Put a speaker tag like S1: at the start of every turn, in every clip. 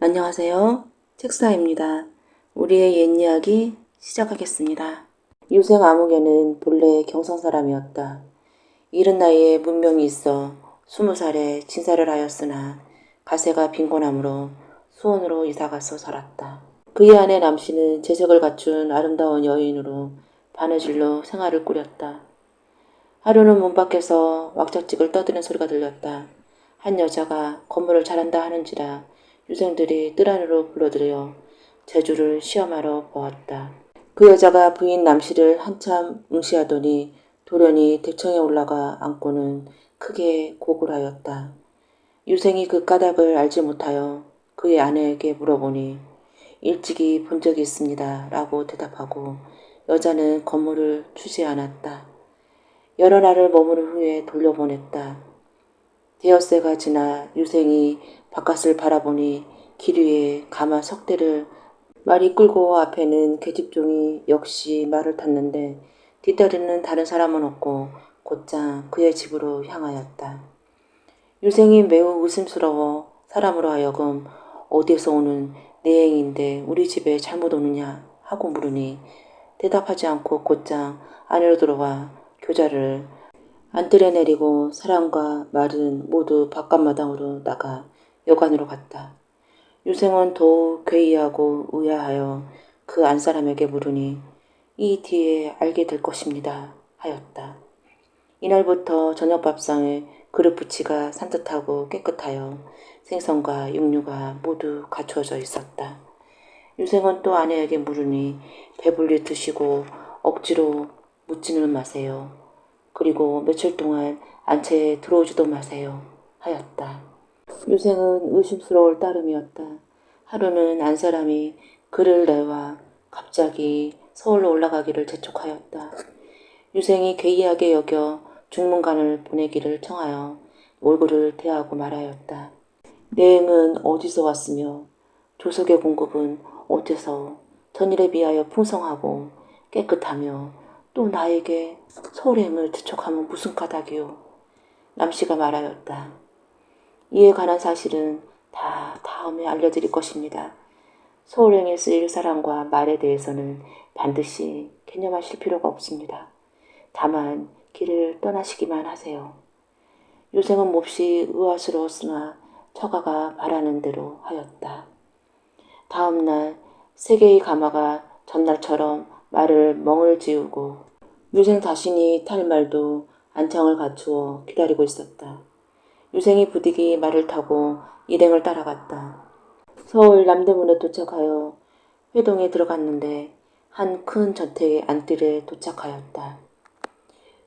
S1: 안녕하세요. 책사입니다. 우리의 옛 이야기 시작하겠습니다. 유생 아무개는 본래 경상 사람이었다. 이른 나이에 문명이 있어 20살에 진사를 하였으나 가세가 빈곤하므로 수원으로 이사가서 살았다. 그의 아내 남씨는 재색을 갖춘 아름다운 여인으로 바느질로 생활을 꾸렸다. 하루는 문 밖에서 왁자찍을 떠드는 소리가 들렸다. 한 여자가 건물을 잘한다 하는지라 유생들이 뜰 안으로 불러들여 재주를 시험하러 보았다. 그 여자가 부인 남씨를 한참 응시하더니 돌연히 대청에 올라가 앉고는 크게 곡을 하였다. 유생이 그 까닭을 알지 못하여 그의 아내에게 물어보니 일찍이 본 적이 있습니다 라고 대답하고 여자는 건물을 주지 않았다. 여러 날을 머무른 후에 돌려보냈다. 대여새가 지나 유생이 바깥을 바라보니 길 위에 가마 석대를 말이 끌고 앞에는 계집종이 역시 말을 탔는데 뒤따르는 다른 사람은 없고 곧장 그의 집으로 향하였다. 유생이 매우 의심스러워 사람으로 하여금 어디에서 오는 내행인데 우리 집에 잘못 오느냐 하고 물으니 대답하지 않고 곧장 안으로 들어와 교자를 안뜰에 내리고 사람과 말은 모두 바깥마당으로 나가 여관으로 갔다. 유생은 더욱 괴이하고 의아하여 그 안사람에게 물으니 이 뒤에 알게 될 것입니다 하였다. 이날부터 저녁밥상에 그릇부치가 산뜻하고 깨끗하여 생선과 육류가 모두 갖추어져 있었다. 유생은 또 아내에게 물으니 배불리 드시고 억지로 묻지는 마세요. 그리고 며칠 동안 안채에 들어오지도 마세요 하였다. 유생은 의심스러울 따름이었다. 하루는 안사람이 그를 내와 갑자기 서울로 올라가기를 재촉하였다. 유생이 괴이하게 여겨 중문관을 보내기를 청하여 몰골을 대하고 말하였다. 내행은 어디서 왔으며 조석의 공급은 어째서 전일에 비하여 풍성하고 깨끗하며 또 나에게 서울행을 지촉하면 무슨 까닭이오. 남씨가 말하였다. 이에 관한 사실은 다 다음에 알려드릴 것입니다. 서울행에 쓰일 사람과 말에 대해서는 반드시 개념하실 필요가 없습니다. 다만 길을 떠나시기만 하세요. 유생은 몹시 의아스러웠으나 처가가 바라는 대로 하였다. 다음 날 세 개의 가마가 전날처럼 말을 멍을 지우고 유생 자신이 탈 말도 안창을 갖추어 기다리고 있었다. 유생이 부득이 말을 타고 일행을 따라갔다. 서울 남대문에 도착하여 회동에 들어갔는데 한 큰 저택의 안뜰에 도착하였다.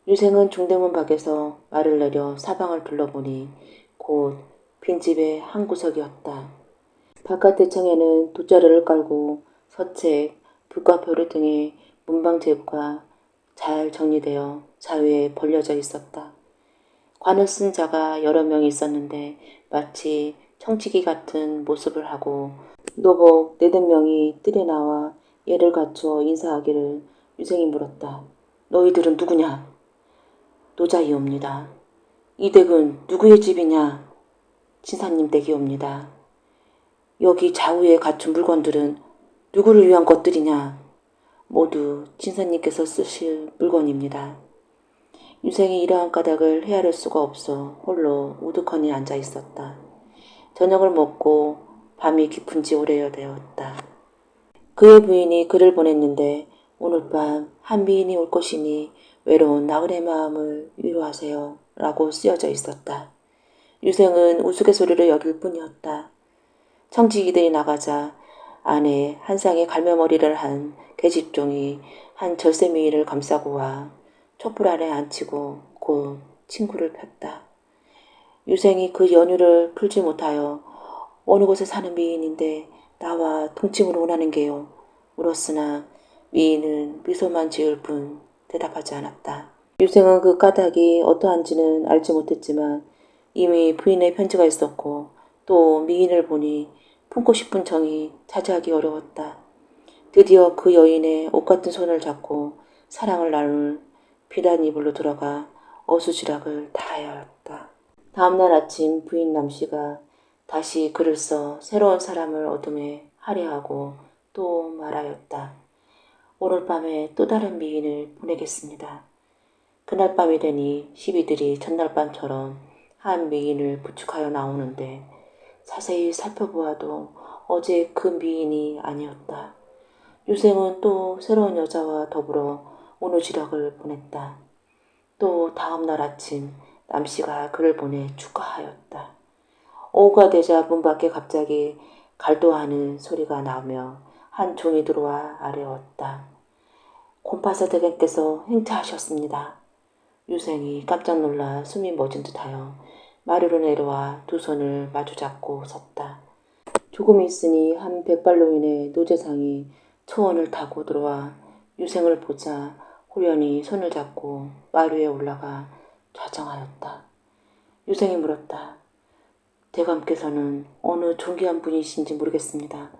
S1: 유생은 중대문 밖에서 말을 내려 사방을 둘러보니 곧 빈집의 한 구석이었다. 바깥 대창에는 돗자리를 깔고 서책, 불가표리 등의 문방제부가 잘 정리되어 자위에 벌려져 있었다. 관을 쓴 자가 여러 명이 있었는데 마치 청지기 같은 모습을 하고 노복 4~5명이 뜰에 나와 예를 갖추어 인사하기를 유생이 물었다. 너희들은 누구냐? 노자이옵니다. 이 댁은 누구의 집이냐? 진사님 댁이옵니다. 여기 좌우에 갖춘 물건들은 누구를 위한 것들이냐? 모두 진사님께서 쓰실 물건입니다. 유생이 이러한 까닭을 헤아릴 수가 없어 홀로 우두커니 앉아 있었다. 저녁을 먹고 밤이 깊은지 오래되었다. 그의 부인이 글을 보냈는데 오늘 밤 한미인이 올 것이니 외로운 나으의 마음을 위로하세요 라고 쓰여져 있었다. 유생은 우스갯소리를 여길 뿐이었다. 청지기들이 나가자 안에 한 쌍의 갈매머리를 한 계집종이 한 절세미인을 감싸고 와 촛불 아래 앉히고 곧 친구를 폈다. 유생이 그 연유를 풀지 못하여 어느 곳에 사는 미인인데 나와 동침을 원하는 게요 물었으나 미인은 미소만 지을 뿐 대답하지 않았다. 유생은 그 까닭이 어떠한지는 알지 못했지만 이미 부인의 편지가 있었고 또 미인을 보니 품고 싶은 정이 자제하기 어려웠다. 드디어 그 여인의 옷 같은 손을 잡고 사랑을 나눌 비단 이불로 들어가 어수지락을 다하였다. 다음날 아침 부인 남씨가 다시 글을 써 새로운 사람을 얻음에 할애하고 또 말하였다. 오늘 밤에 또 다른 미인을 보내겠습니다. 그날 밤이 되니 시비들이 전날 밤처럼 한 미인을 부축하여 나오는데 자세히 살펴보아도 어제 그 미인이 아니었다. 유생은 또 새로운 여자와 더불어 오누지력을 보냈다. 또 다음날 아침 남씨가 그를 보내 축하하였다. 오후가 되자 문 밖에 갑자기 갈도하는 소리가 나오며 한 종이 들어와 아뢰었다. 곰파사 대감께서 행차하셨습니다. 유생이 깜짝 놀라 숨이 멎은 듯하여 마루로 내려와 두 손을 마주잡고 섰다. 조금 있으니 한 백발노인의 노재상이 초원을 타고 들어와 유생을 보자 호련히 손을 잡고 마루에 올라가 좌정하였다. 유생이 물었다. 대감께서는 어느 존귀한 분이신지 모르겠습니다.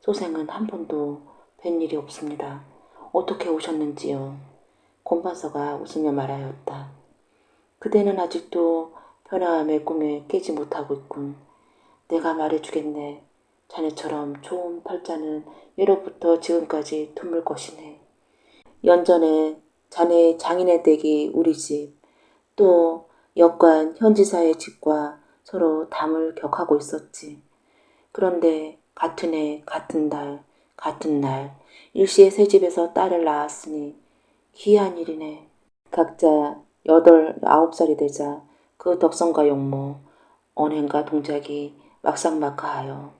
S1: 소생은 한 번도 뵌 일이 없습니다. 어떻게 오셨는지요? 곰판서가 웃으며 말하였다. 그대는 아직도 변화함의 꿈에 깨지 못하고 있군. 내가 말해주겠네. 자네처럼 좋은 팔자는 예로부터 지금까지 드물 것이네. 연전에 자네 장인의 댁이 우리 집, 또 역관 현지사의 집과 서로 담을 격하고 있었지. 그런데 같은 해, 같은 달, 같은 날 일시에 새 집에서 딸을 낳았으니 기이한 일이네. 각자 8, 9살이 되자 그 덕성과 용모, 언행과 동작이 막상막하하여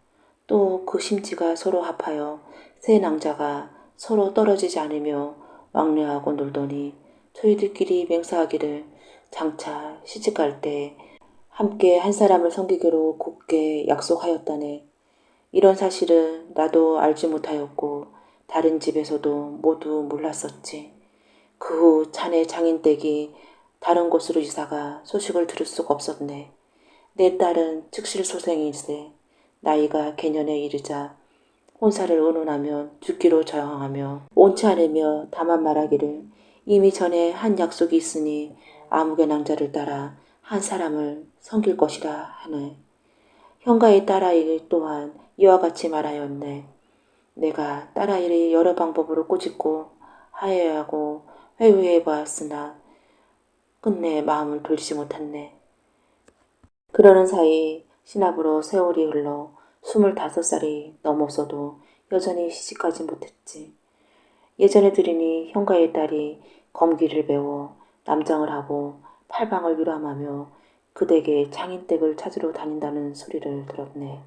S1: 또 그 심지가 서로 합하여 새 낭자가 서로 떨어지지 않으며 왕래하고 놀더니 저희들끼리 맹세하기를 장차 시집갈 때 함께 한 사람을 섬기기로 굳게 약속하였다네. 이런 사실은 나도 알지 못하였고 다른 집에서도 모두 몰랐었지. 그 후 자네 장인댁이 다른 곳으로 이사가 소식을 들을 수가 없었네. 내 딸은 즉실소생일세. 나이가 개년에 이르자 혼사를 의논하면 죽기로 저항하며 옳지 않으며 다만 말하기를 이미 전에 한 약속이 있으니 아무개 낭자를 따라 한 사람을 섬길 것이라 하네. 형가의 딸아이 또한 이와 같이 말하였네. 내가 딸아이를 여러 방법으로 꼬집고 하야하고 회유해 보았으나 끝내 마음을 돌리지 못했네. 그러는 사이 신압으로 세월이 흘러 25살이 넘어서도 여전히 시집가지 못했지. 예전에 들으니 형가의 딸이 검기를 배워 남장을 하고 팔방을 유람하며 그 댁에 장인댁을 찾으러 다닌다는 소리를 들었네.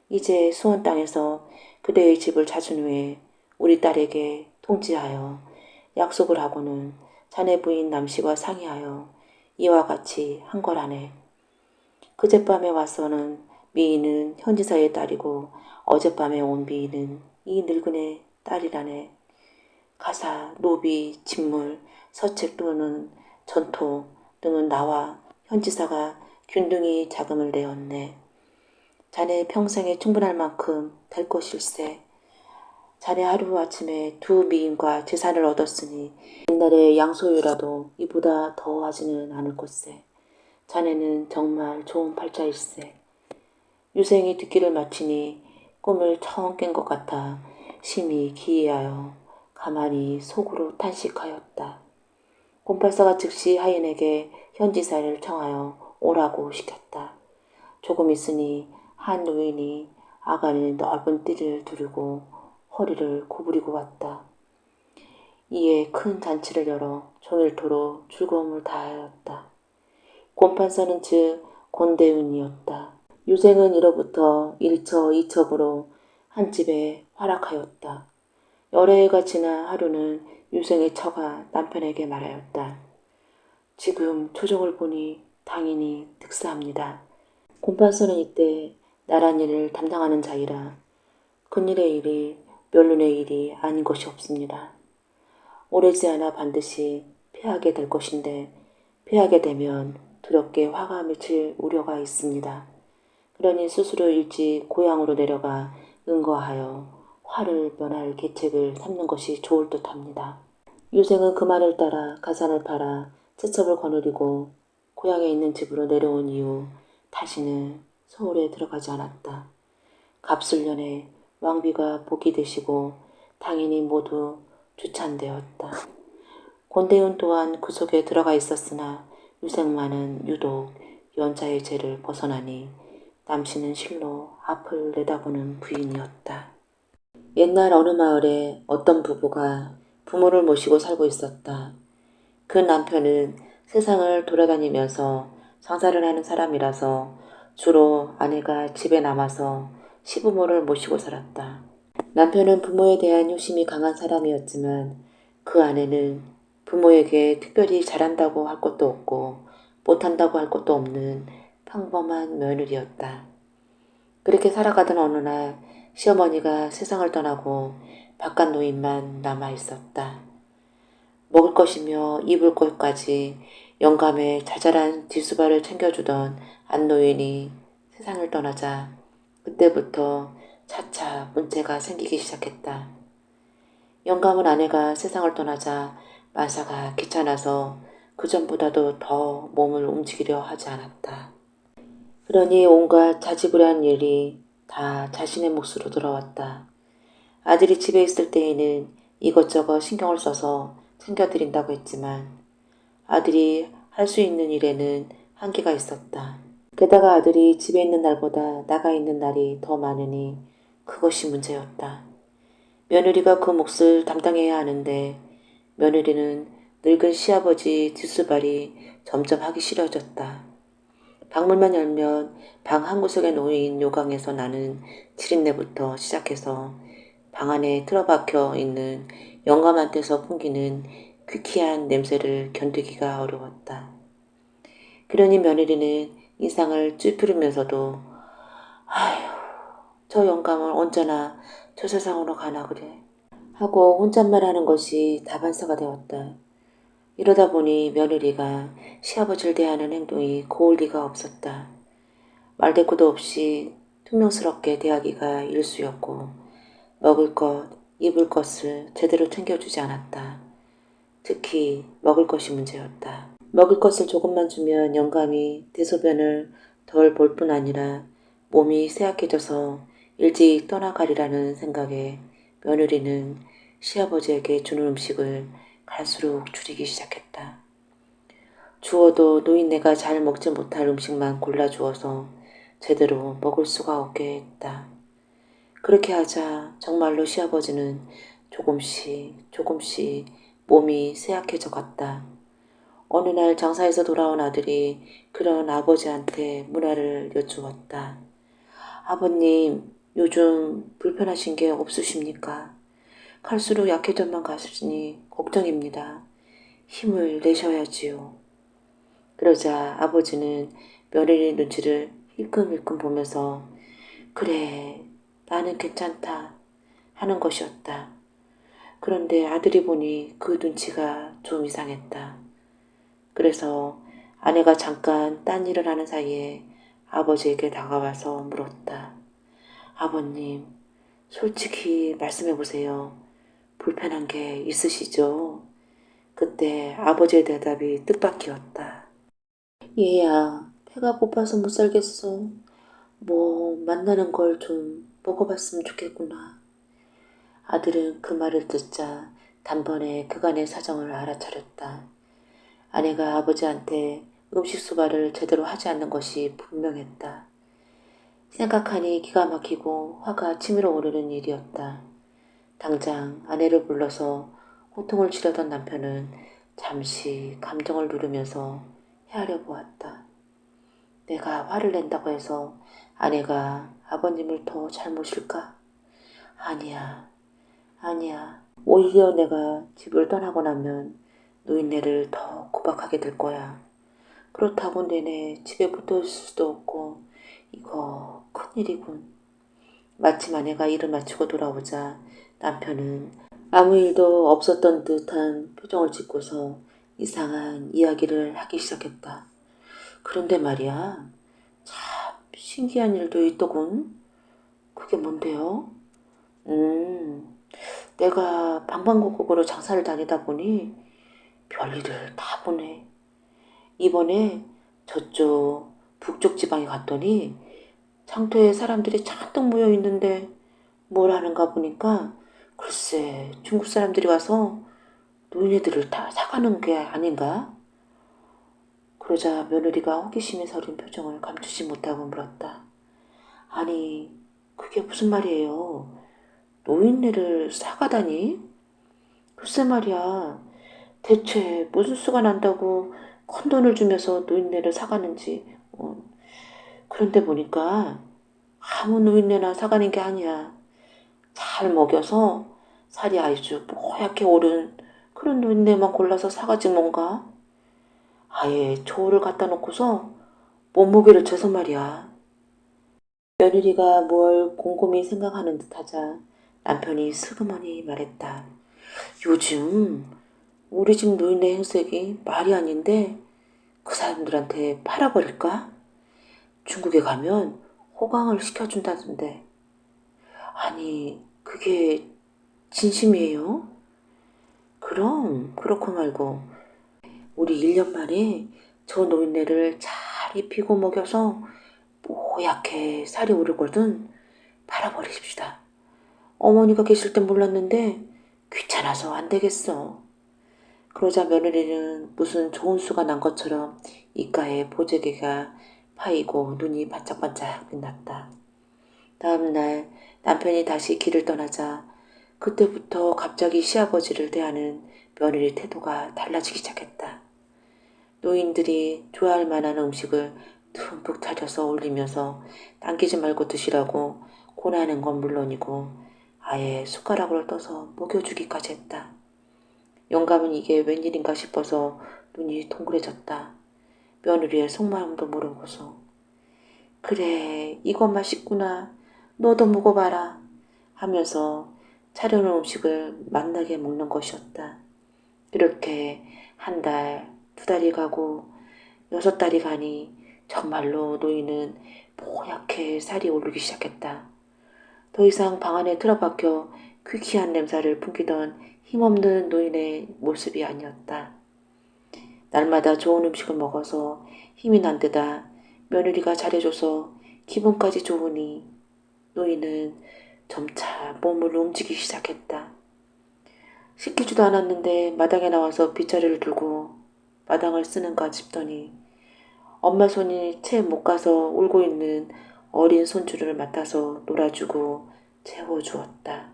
S1: 이제 수원 땅에서 그대의 집을 찾은 후에 우리 딸에게 통지하여 약속을 하고는 자네 부인 남씨와 상의하여 이와 같이 한 거라네. 그젯밤에 와서는 미인은 현지사의 딸이고 어젯밤에 온 미인은 이 늙은의 딸이라네. 가사, 노비, 진물, 서책 또는 전토 등은 나와 현지사가 균등히 자금을 내었네. 자네 평생에 충분할 만큼 될 것일세. 자네 하루아침에 두 미인과 재산을 얻었으니 옛날의 양소유라도 이보다 더하지는 않을 것세. 자네는 정말 좋은 팔자일세. 유생이 듣기를 마치니 꿈을 처음 깬 것 같아 심히 기이하여 가만히 속으로 탄식하였다. 곰팔사가 즉시 하인에게 현지사를 청하여 오라고 시켰다. 조금 있으니 한 노인이 아간의 넓은 띠를 두르고 허리를 구부리고 왔다. 이에 큰 잔치를 열어 종일토록 즐거움을 다하였다. 곰판사는 즉 권대운이었다. 유생은 이로부터 1처 2첩으로 한 집에 활약하였다. 여러 해가 지나 하루는 유생의 처가 남편에게 말하였다. 지금 조정을 보니 당연히 득사합니다. 곰판서는 이때 나란 일을 담당하는 자이라 근일의 일이 멸륜의 일이 아닌 것이 없습니다. 오래지 않아 반드시 패하게 될 것인데 패하게 되면 두렵게 화가 맺힐 우려가 있습니다. 그러니 스스로 일찍 고향으로 내려가 응거하여 화를 면할 계책을 삼는 것이 좋을 듯합니다. 유생은 그 말을 따라 가산을 팔아 채첩을 거느리고 고향에 있는 집으로 내려온 이후 다시는 서울에 들어가지 않았다. 갑술년에 왕비가 복이 되시고 당인이 모두 주찬되었다. 권대윤 또한 그 속에 들어가 있었으나 유생만은 유독 연자의 죄를 벗어나니 남씨는 실로 앞을 내다보는 부인이었다. 옛날 어느 마을에 어떤 부부가 부모를 모시고 살고 있었다. 그 남편은 세상을 돌아다니면서 장사를 하는 사람이라서 주로 아내가 집에 남아서 시부모를 모시고 살았다. 남편은 부모에 대한 효심이 강한 사람이었지만 그 아내는 부모에게 특별히 잘한다고 할 것도 없고 못한다고 할 것도 없는 평범한 며느리였다. 그렇게 살아가던 어느 날 시어머니가 세상을 떠나고 바깥 노인만 남아 있었다. 먹을 것이며 입을 것까지 영감의 자잘한 뒷수발을 챙겨주던 안노인이 세상을 떠나자 그때부터 차차 문제가 생기기 시작했다. 영감은 아내가 세상을 떠나자 만사가 귀찮아서 그전보다도 더 몸을 움직이려 하지 않았다. 그러니 온갖 자지구레한 일이 다 자신의 몫으로 돌아왔다. 아들이 집에 있을 때에는 이것저것 신경을 써서 챙겨드린다고 했지만 아들이 할 수 있는 일에는 한계가 있었다. 게다가 아들이 집에 있는 날보다 나가 있는 날이 더 많으니 그것이 문제였다. 며느리가 그 몫을 담당해야 하는데 며느리는 늙은 시아버지 뒷수발이 점점 하기 싫어졌다. 방문만 열면 방 한 구석에 놓인 요강에서 나는 지린내부터 시작해서 방 안에 틀어박혀 있는 영감한테서 풍기는 퀴퀴한 냄새를 견디기가 어려웠다. 그러니 며느리는 인상을 찌푸리면서도 아휴, 저 영감을 언제나 저 세상으로 가나 그래 하고 혼잣말 하는 것이 다반사가 되었다. 이러다 보니 며느리가 시아버지를 대하는 행동이 고울 리가 없었다. 말대꾸도 없이 퉁명스럽게 대하기가 일쑤였고 먹을 것, 입을 것을 제대로 챙겨주지 않았다. 특히 먹을 것이 문제였다. 먹을 것을 조금만 주면 영감이 대소변을 덜 볼 뿐 아니라 몸이 쇠약해져서 일찍 떠나가리라는 생각에 며느리는 시아버지에게 주는 음식을 갈수록 줄이기 시작했다. 주어도 노인네가 잘 먹지 못할 음식만 골라주어서 제대로 먹을 수가 없게 했다. 그렇게 하자 정말로 시아버지는 조금씩 몸이 쇠약해져 갔다. 어느 날 장사에서 돌아온 아들이 그런 아버지한테 문화를 여쭈었다. 아버님, 요즘 불편하신 게 없으십니까? 갈수록 약해져만 가시니 걱정입니다. 힘을 내셔야지요. 그러자 아버지는 며느리 눈치를 힐끔힐끔 보면서 그래, 나는 괜찮다 하는 것이었다. 그런데 아들이 보니 그 눈치가 좀 이상했다. 그래서 아내가 잠깐 딴 일을 하는 사이에 아버지에게 다가와서 물었다. 아버님, 솔직히 말씀해 보세요. 불편한 게 있으시죠? 그때 아버지의 대답이 뜻밖이었다. 얘야, 배가 고파서 못 살겠어. 뭐 만나는 걸 좀 먹어봤으면 좋겠구나. 아들은 그 말을 듣자 단번에 그간의 사정을 알아차렸다. 아내가 아버지한테 음식 수발을 제대로 하지 않는 것이 분명했다. 생각하니 기가 막히고 화가 치밀어 오르는 일이었다. 당장 아내를 불러서 호통을 치려던 남편은 잠시 감정을 누르면서 헤아려 보았다. 내가 화를 낸다고 해서 아내가 아버님을 더 잘 모실까? 아니야. 오히려 내가 집을 떠나고 나면 노인네를 더 구박하게 될 거야. 그렇다고 내내 집에 붙어 있을 수도 없고 이거 큰일이군. 마침 아내가 일을 마치고 돌아오자 남편은 아무 일도 없었던 듯한 표정을 짓고서 이상한 이야기를 하기 시작했다. 그런데 말이야, 참 신기한 일도 있더군. 그게 뭔데요? 내가 방방곡곡으로 장사를 다니다 보니 별일을 다 보네. 이번에 저쪽 북쪽 지방에 갔더니 장터에 사람들이 잔뜩 모여 있는데 뭘 하는가 보니까 글쎄 중국 사람들이 와서 노인네들을 다 사가는 게 아닌가? 그러자 며느리가 호기심에 서린 표정을 감추지 못하고 물었다. 아니, 그게 무슨 말이에요? 노인네를 사가다니? 글쎄 말이야. 대체 무슨 수가 난다고 큰돈을 주면서 노인네를 사가는지. 그런데 보니까 아무 노인네나 사가는 게 아니야. 잘 먹여서 살이 아주 뽀얗게 오른 그런 노인네만 골라서 사가지 뭔가. 아예 조를 갖다 놓고서 몸무게를 재서 말이야. 며느리가 뭘 곰곰이 생각하는 듯 하자 남편이 스그머니 말했다. 요즘 우리 집 노인네 행색이 말이 아닌데 그 사람들한테 팔아버릴까? 중국에 가면 호강을 시켜준다던데. 아니, 그게 진심이에요? 그럼 그렇고 말고 우리 1년 만에 저 노인네를 잘 입히고 먹여서 뽀얗게 살이 오르거든 팔아버리십시다. 어머니가 계실 땐 몰랐는데 귀찮아서 안 되겠어. 그러자 며느리는 무슨 좋은 수가 난 것처럼 입가에 보재기가 파이고 눈이 반짝반짝 빛났다. 다음날 남편이 다시 길을 떠나자 그때부터 갑자기 시아버지를 대하는 며느리 태도가 달라지기 시작했다. 노인들이 좋아할 만한 음식을 듬뿍 차려서 올리면서 남기지 말고 드시라고 권하는 건 물론이고 아예 숟가락을 떠서 먹여주기까지 했다. 영감은 이게 웬일인가 싶어서 눈이 동그래졌다. 며느리의 속마음도 모르고서. 그래, 이거 맛있구나. 너도 먹어봐라. 하면서 차려놓은 음식을 맛나게 먹는 것이었다. 이렇게 한 달, 2달이 가고 6달이 가니 정말로 노인은 뽀얗게 살이 오르기 시작했다. 더 이상 방 안에 틀어박혀 귀퀴한 냄새를 풍기던 힘없는 노인의 모습이 아니었다. 날마다 좋은 음식을 먹어서 힘이 난 데다 며느리가 잘해줘서 기분까지 좋으니 노인은 점차 몸을 움직이기 시작했다. 씻기지도 않았는데 마당에 나와서 빗자루를 들고 마당을 쓰는가 싶더니 엄마 손이 채 못 가서 울고 있는 어린 손주를 맡아서 놀아주고 재워주었다.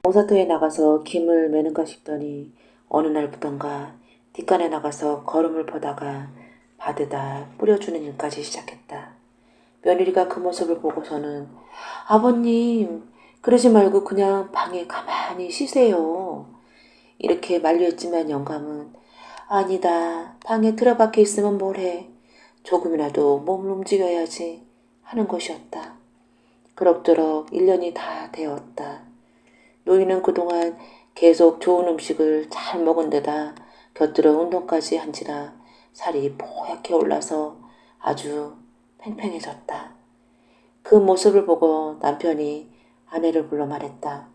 S1: 농사터에 나가서 김을 매는가 싶더니 어느 날부턴가 뒷간에 나가서 거름을 퍼다가 바드다 뿌려주는 일까지 시작했다. 며느리가 그 모습을 보고서는 아버님 그러지 말고 그냥 방에 가만히 쉬세요. 이렇게 만류했지만 영감은 아니다. 방에 틀어박혀 있으면 뭐래. 조금이라도 몸을 움직여야지 하는 것이었다. 그럭저럭 1년이 다 되었다. 노인은 그동안 계속 좋은 음식을 잘 먹은 데다 곁들여 운동까지 한지라 살이 뽀얗게 올라서 아주 팽팽해졌다. 그 모습을 보고 남편이 아내를 불러 말했다.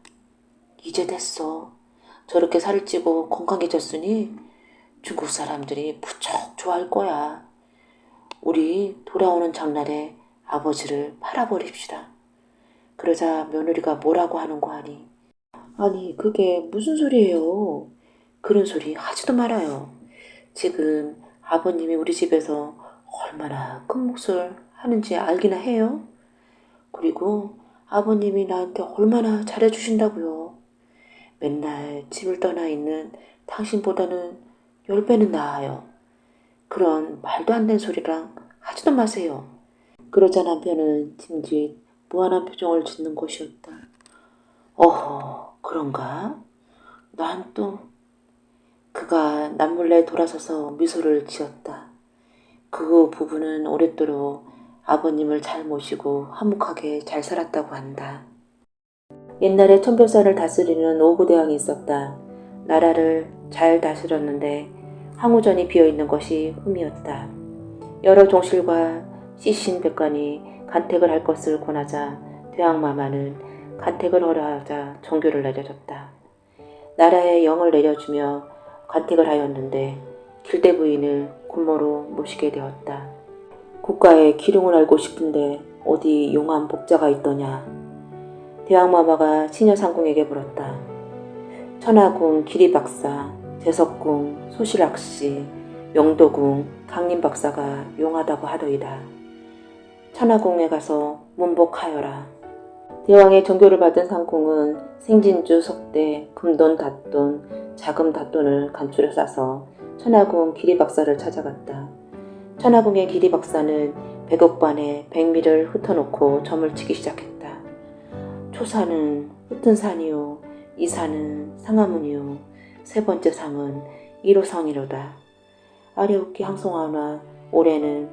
S1: 이제 됐어. 저렇게 살을 찌고 건강해졌으니 중국 사람들이 무척 좋아할 거야. 우리 돌아오는 장날에 아버지를 팔아버립시다. 그러자 며느리가 뭐라고 하는 거 아니? 아니 그게 무슨 소리예요? 그런 소리 하지도 말아요. 지금 아버님이 우리 집에서 얼마나 큰 몫을 하는지 알기나 해요? 그리고 아버님이 나한테 얼마나 잘해주신다고요. 맨날 집을 떠나 있는 당신보다는 10배는 나아요. 그런 말도 안 되는 소리랑 하지도 마세요. 그러자 남편은 짐짓 무한한 표정을 짓는 것이었다. 어허, 그런가? 난 또... 그가 남몰래 돌아서서 미소를 지었다. 그 부부는 오랫도록 아버님을 잘 모시고 화목하게 잘 살았다고 한다. 옛날에 천별사를 다스리는 오구대왕이 있었다. 나라를 잘 다스렸는데 항우전이 비어있는 것이 흠이었다. 여러 종실과 시신 백관이 간택을 할 것을 권하자 대왕마마는 간택을 허락하자 종교를 내려줬다. 나라에 영을 내려주며 간택을 하였는데 길대 부인을 군모로 모시게 되었다. 국가의 기륭을 알고 싶은데 어디 용한 복자가 있더냐. 대왕마마가 시녀상궁에게 물었다. 천하궁 기리박사, 재석궁 소실학씨, 영도궁 강림박사가 용하다고 하더이다. 천하궁에 가서 문복하여라. 대왕의 정교를 받은 상궁은 생진주 석대, 금돈 닷돈, 자금 닷돈을 간추려 싸서 천하궁 기리박사를 찾아갔다. 천하궁의 기리박사는 백옥반에 백미를 흩어놓고 점을 치기 시작했다. 초산은 흩은 산이요, 이산은 상하문이요, 세 번째 상은 1호성이로다. 아래옵기 항송하나 올해는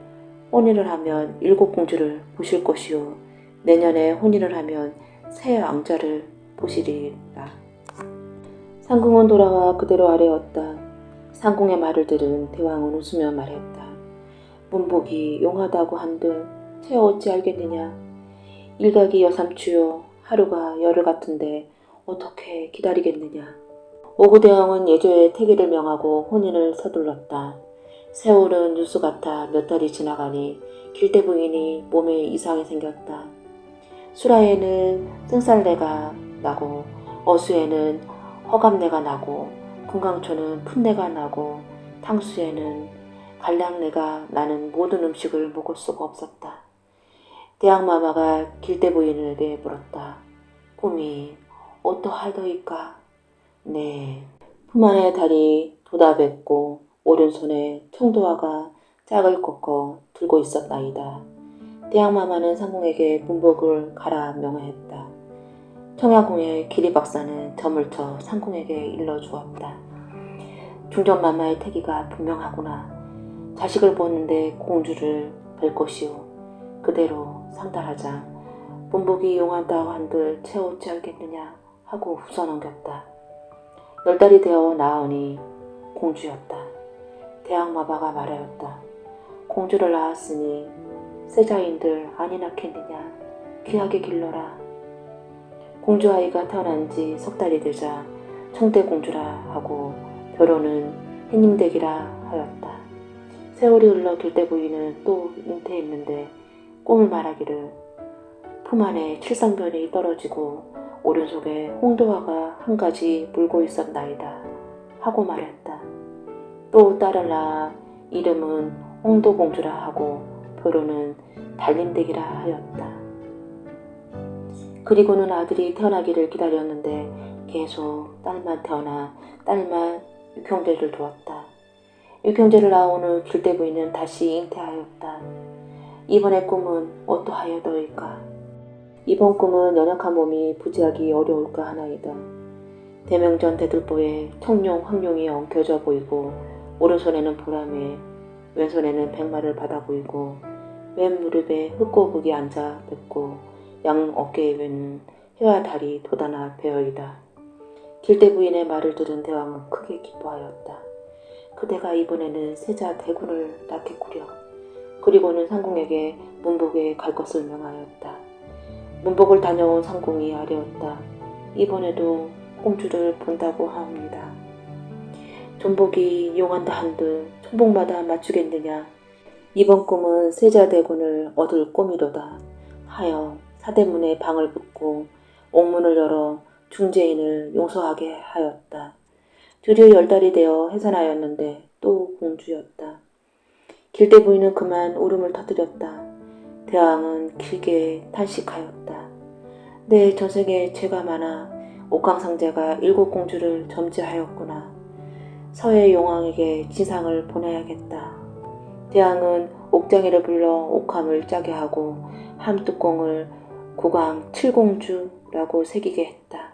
S1: 혼인을 하면 7공주를 보실 것이요, 내년에 혼인을 하면 새 왕자를 보시리라. 상궁은 돌아와 그대로 아래었다. 상궁의 말을 들은 대왕은 웃으며 말했다. 문복이 용하다고 한들 채 어찌 알겠느냐. 일각이 여삼추요, 하루가 열흘 같은데 어떻게 기다리겠느냐. 오구대왕은 예조의 태기를 명하고 혼인을 서둘렀다. 세월은 뉴스 같아 몇 달이 지나가니 길대 부인이 몸에 이상이 생겼다. 수라에는 승살내가 나고 어수에는 허감내가 나고 금강초는 풋내가 나고 탕수에는 갈량내가 나는 모든 음식을 먹을 수가 없었다. 대왕마마가 길대 부인에게 물었다. 꿈이 어떠하더이까? 네. 품 안에 다리 도다뱉고 오른손에 청도화가 짝을 꺾어 들고 있었나이다. 대왕마마는 상궁에게 문복을 가라 명하였다. 청야궁의 기리박사는 점을 쳐 상궁에게 일러주었다. 중전마마의 태기가 분명하구나. 자식을 보는데 공주를 뵐 것이오. 그대로 상달하자. 문복이 용한다고 한들 채 어찌 알겠느냐 하고 웃어넘겼다. 10달이 되어 나으니 공주였다. 대왕마마가 말하였다. 공주를 낳았으니 세자인들 아니 낳겠느냐. 귀하게 길러라. 공주 아이가 태어난 지 석 달이 되자 청대공주라 하고 결혼은 해님댁이라 하였다. 세월이 흘러 길대 부인은 또 잉태했는데 꿈을 말하기를 품 안에 칠성별이 떨어지고 오른속에 홍도화가 한 가지 물고 있었나이다 하고 말했다. 또 딸을 낳아 이름은 홍도공주라 하고 결혼은 달림댁이라 하였다. 그리고는 아들이 태어나기를 기다렸는데 계속 딸만 태어나 딸만 육형제를 두었다. 육형제를 낳은 후 길대 부인은 다시 잉태하였다. 이번의 꿈은 어떠하여더이까? 이번 꿈은 연약한 몸이 부지하기 어려울까 하나이다. 대명전 대들보에 청룡, 황룡이 엉켜져 보이고 오른손에는 보람에 왼손에는 백마를 받아 보이고 왼 무릎에 흑고북이 앉아 뵙고 양 어깨에는 해와 달이 돋아나 베어이다. 길대 부인의 말을 들은 대왕은 크게 기뻐하였다. 그대가 이번에는 세자 대군을 낳겠구려. 그리고는 상궁에게 문복에 갈 것을 명하였다. 문복을 다녀온 상궁이 아뢰었다. 이번에도 공주를 본다고 하옵니다. 존복이 용한다 한들 총복마다 맞추겠느냐. 이번 꿈은 세자 대군을 얻을 꿈이로다 하여 사대문에 방을 붙고 옥문을 열어 중재인을 용서하게 하였다. 드디어 10달이 되어 해산하였는데 또 공주였다. 길대 부인은 그만 울음을 터뜨렸다. 대왕은 길게 탄식하였다. 내 전생에 죄가 많아 옥황상제가 7공주를 점지하였구나. 서해 용왕에게 진상을 보내야겠다. 대왕은 옥장이를 불러 옥함을 짜게 하고 함뚜껑을 국왕 7공주라고 새기게 했다.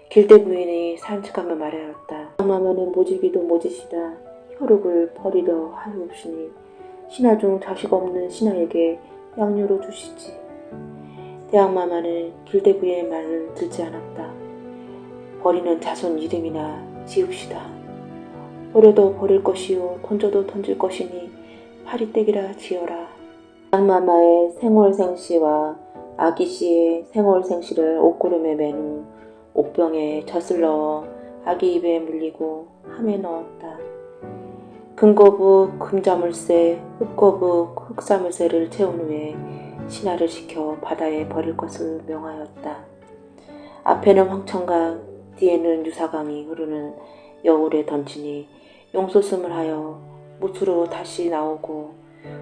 S1: 길대 부인이 산책하며 말하였다. 마마는 모지기도 모지시다. 혈육을 버리려 하옵시니 신하 중 자식 없는 신하에게 양료로 주시지. 대왕마마는 길대 부인의 말을 듣지 않았다. 버리는 자손 이름이나 지읍시다. 버려도 버릴 것이요 던져도 던질 것이니 파리떼기라 지어라. 대왕마마의 생월생시와 아기씨의 생월생시를 옥구름에 맨 후 옥병에 젖을 넣어 아기 입에 물리고 함에 넣었다. 금거북 금자물쇠, 흑거북 흑자물쇠를 채운 후에 신하를 시켜 바다에 버릴 것을 명하였다. 앞에는 황천강, 뒤에는 유사강이 흐르는 여울에 던지니 용솟음을 하여 못으로 다시 나오고,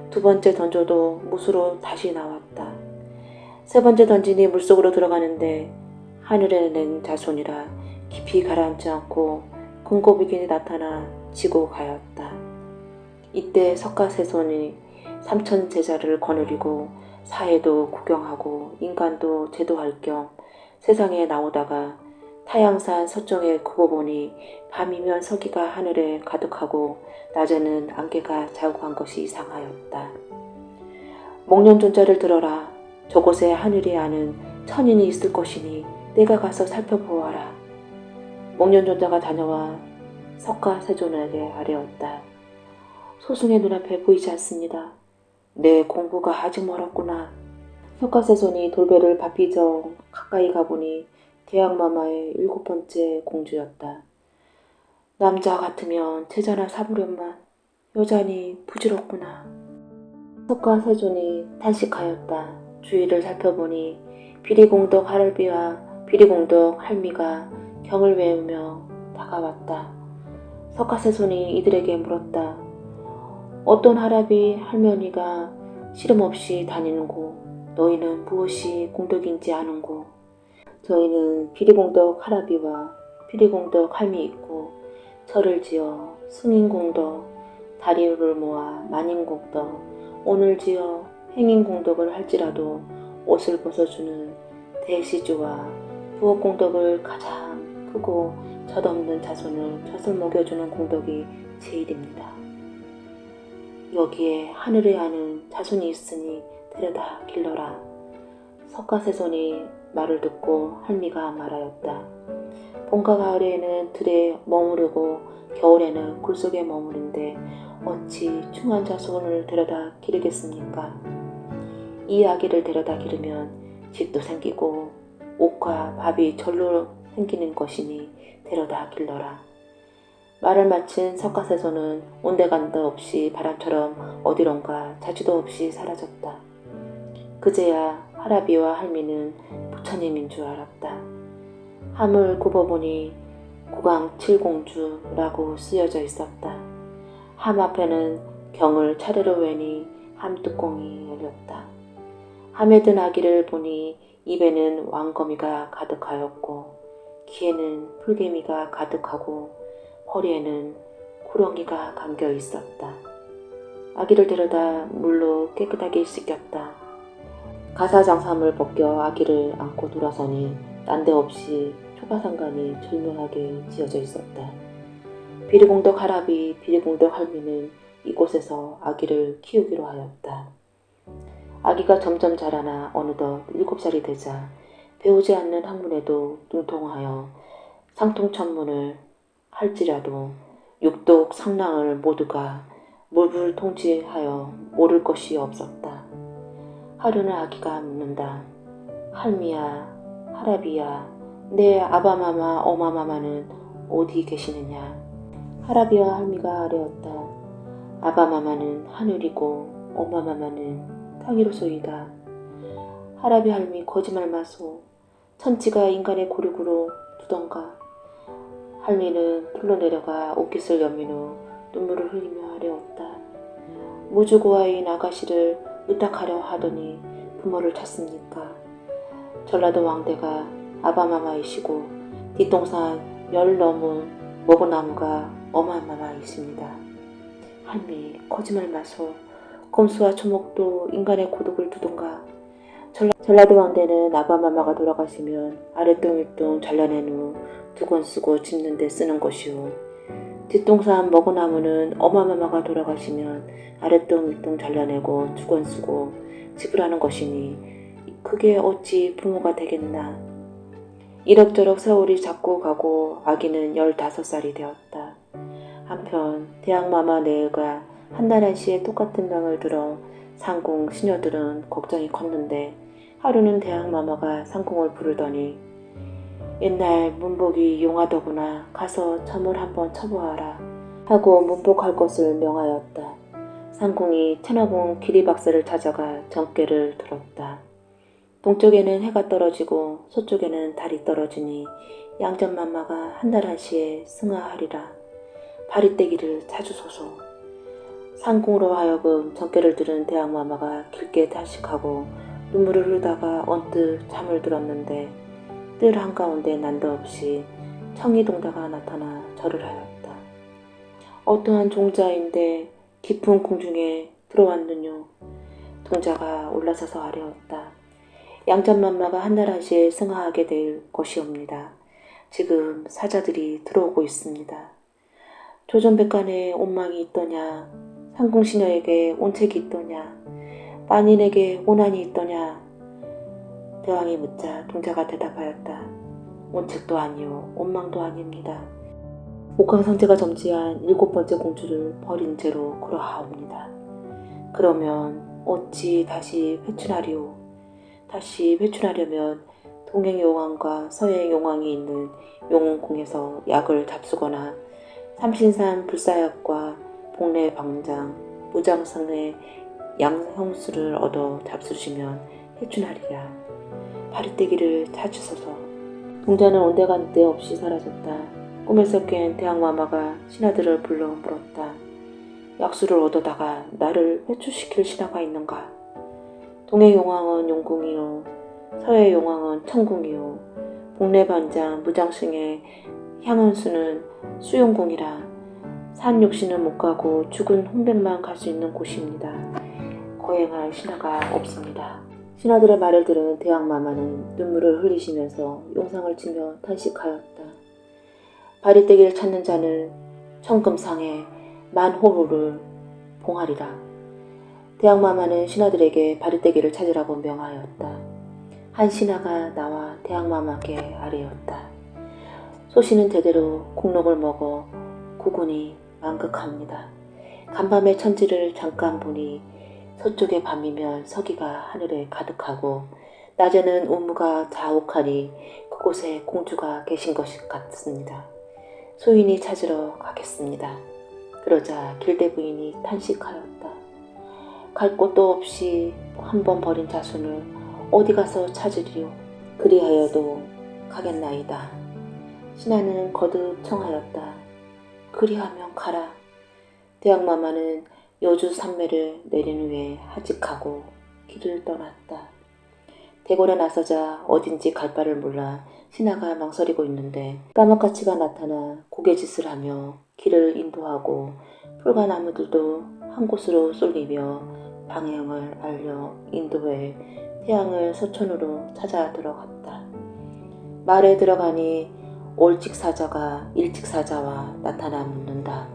S1: 두 번째 던져도 못으로 다시 나왔다. 세 번째 던지니 물속으로 들어가는데 하늘에 낸 자손이라 깊이 가라앉지 않고 금고비견이 나타나 지고 가였다. 이때 석가세손이 3천 제자를 거느리고 사해도 구경하고 인간도 제도할 겸 세상에 나오다가 타양산 서쪽에 굽어보니 밤이면 서기가 하늘에 가득하고 낮에는 안개가 자욱한 것이 이상하였다. 목련존자를 들어라. 저곳에 하늘이 아는 천인이 있을 것이니 내가 가서 살펴보아라. 목련존자가 다녀와 석가세존에게 아뢰었다. 소승의 눈앞에 보이지 않습니다. 내 공부가 아직 멀었구나. 석가세손이 돌배를 밟히정 가까이 가보니 대학마마의 7번째 공주였다. 남자 같으면 제자나 삼으련만 여자니 부질없구나. 석가세존이 탄식하였다. 주위를 살펴보니 비리공덕 할비와 비리공덕 할미가 경을 외우며 다가왔다. 석가세손이 이들에게 물었다. 어떤 할아비 할머니가 시름없이 다니는고 너희는 무엇이 공덕인지 아는고. 저희는 비리공덕 할아비와 비리공덕 할미 있고 절을 지어 승인공덕, 다리를 모아 만인공덕, 오늘 지어 행인공덕을 할지라도 옷을 벗어주는 대시주와 부엌공덕을 가장 크고 젖없는 자손을 젖을 먹여주는 공덕이 제일입니다. 여기에 하늘에 아는 자손이 있으니 데려다 길러라. 석가세손이 말을 듣고 할미가 말하였다. 봄과 가을에는 들에 머무르고 겨울에는 굴속에 머무른데 어찌 충한 자손을 데려다 기르겠습니까? 이 아기를 데려다 기르면 집도 생기고 옷과 밥이 절로 생기는 것이니 데려다 길러라. 말을 마친 석가세손은 온데간데 없이 바람처럼 어디론가 자취도 없이 사라졌다. 그제야 할아비와 할미는 부처님인 줄 알았다. 함을 굽어보니 구강칠공주라고 쓰여져 있었다. 함 앞에는 경을 차례로 외니 함 뚜껑이 열렸다. 함에 든 아기를 보니 입에는 왕거미가 가득하였고 귀에는 풀개미가 가득하고 허리에는 구렁이가 감겨 있었다. 아기를 데려다 물로 깨끗하게 씻겼다. 가사장삼을 벗겨 아기를 안고 돌아서니 난데없이 초가상간이 절묘하게 지어져 있었다. 비리공덕 할아비, 비리공덕 할미는 이곳에서 아기를 키우기로 하였다. 아기가 점점 자라나 어느덧 7살이 되자 배우지 않는 학문에도 능통하여 상통천문을 할지라도 육독 상랑을 모두가 물불통치하여 모를 것이 없었다. 하루는 아기가 묻는다. 할미야, 할아비야, 내 아바마마 어마마마는 어디 계시느냐. 할아비와 할미가 아뢰었다. 아바마마는 하늘이고 어마마마는 땅이로소이다. 할아비 할미 거짓말 마소. 천지가 인간의 고륙으로 두던가. 할미는 풀로 내려가 옷깃을 여민 후 눈물을 흘리며 아뢰었다. 무주고아인 아가씨를 의탁하려 하더니 부모를 찾습니까? 전라도 왕대가 아바마마이시고 뒷동산 10 넘은 먹어나무가 어마마마이십니다. 할미 거짓말 마소. 곰수와 초목도 인간의 고독을 두던가. 전라도 왕대는 아바마마가 돌아가시면 아랫동 윗동 잘라낸 후 두 권 쓰고 짚는 데 쓰는 것이오. 뒷동산 먹어나무는 어마마마가 돌아가시면 아랫동 윗동 잘라내고 두 권 쓰고 짚으라는 것이니 그게 어찌 부모가 되겠나. 이럭저럭 세월이 자꾸 가고 아기는 15살이 되었다. 한편 대학마마 네가 한나라시에 똑같은 명을 들어 상궁 시녀들은 걱정이 컸는데 하루는 대학마마가 상궁을 부르더니 옛날 문복이 용하더구나. 가서 점을 한번 쳐보아라 하고 문복할 것을 명하였다. 상궁이 천하궁 기리박사를 찾아가 정궤를 들었다. 동쪽에는 해가 떨어지고 서쪽에는 달이 떨어지니 양전만마가 한 달 한시에 승하하리라. 바리떼기를 찾으소서. 상궁으로 하여금 정궤를 들은 대왕마마가 길게 탄식하고 눈물을 흘리다가 언뜻 잠을 들었는데 뜰 한가운데 난데없이 청이동자가 나타나 절을 하였다. 어떠한 종자인데 깊은 궁중에 들어왔느뇨. 동자가 올라서서 아뢰었다. 양전만마가 한 달 한시에 승하하게 될 것이옵니다. 지금 사자들이 들어오고 있습니다. 조전백관에 온망이 있더냐, 상궁시녀에게 온책이 있더냐, 만인에게 온안이 있더냐. 대왕이 묻자 동자가 대답하였다. 온책도 아니요 온망도 아닙니다. 옥황상제가 점지한 7번째 공주를 버린 채로 그러하옵니다. 그러면 어찌 다시 회춘하리오. 다시 회춘하려면 동행용왕과 서해용왕이 있는 용궁에서 약을 잡수거나 삼신산 불사약과 복례방장, 무장성의 양형수를 얻어 잡수시면 회춘하리라. 바리떼기를 찾으소서. 동자는 온데간데 없이 사라졌다. 꿈에서 깬 대왕마마가 신하들을 불러 물었다. 약수를 얻어다가 나를 회춘시킬 신하가 있는가? 동해용왕은 용궁이요, 서해용왕은 천궁이요, 복례반장 무장승의 향은수는 수용궁이라. 산 육신은 못 가고 죽은 홍백만 갈 수 있는 곳입니다. 거행할 신하가 없습니다. 신하들의 말을 들은 대왕마마는 눈물을 흘리시면서 용상을 치며 탄식하였다. 바리떼기를 찾는 자는 천금상에 만호루를 봉하리라. 대왕마마는 신하들에게 바리떼기를 찾으라고 명하였다. 한 신하가 나와 대왕마마께 아뢰었다. 소신은 대대로 국록을 먹어 구군이 만극합니다. 간밤에 천지를 잠깐 보니 서쪽의 밤이면 서기가 하늘에 가득하고 낮에는 운무가 자욱하니 그곳에 공주가 계신 것 같습니다. 소인이 찾으러 가겠습니다. 그러자 길대 부인이 탄식하였다. 갈 곳도 없이 한 번 버린 자손을 어디 가서 찾으리요. 그리하여도 가겠나이다. 신하는 거듭 청하였다. 그리하면 가라. 대왕마마는 여주 산매를 내린 후에 하직하고 길을 떠났다. 대궐에 나서자 어딘지 갈 바를 몰라 신하가 망설이고 있는데 까마까치가 나타나 고개짓을 하며 길을 인도하고 풀과나무들도 한 곳으로 쏠리며 방향을 알려 인도해 태양을 서천으로 찾아 들어갔다. 말에 들어가니 올직사자가 일직사자와 나타나 묻는다.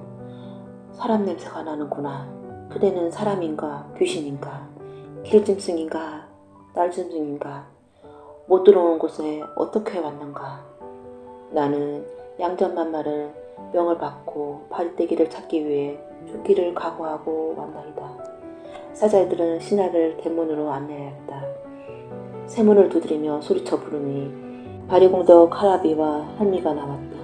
S1: 사람 냄새가 나는구나. 그대는 사람인가 귀신인가 길짐승인가 날짐승인가 못 들어온 곳에 어떻게 왔는가. 나는 양전만마를 명을 받고 바리떼기를 찾기 위해 죽기를 각오하고 왔나이다. 사자들은 신하를 대문으로 안내하였다. 세문을 두드리며 소리쳐 부르니 바리공덕 하라비와 한미가 나왔다.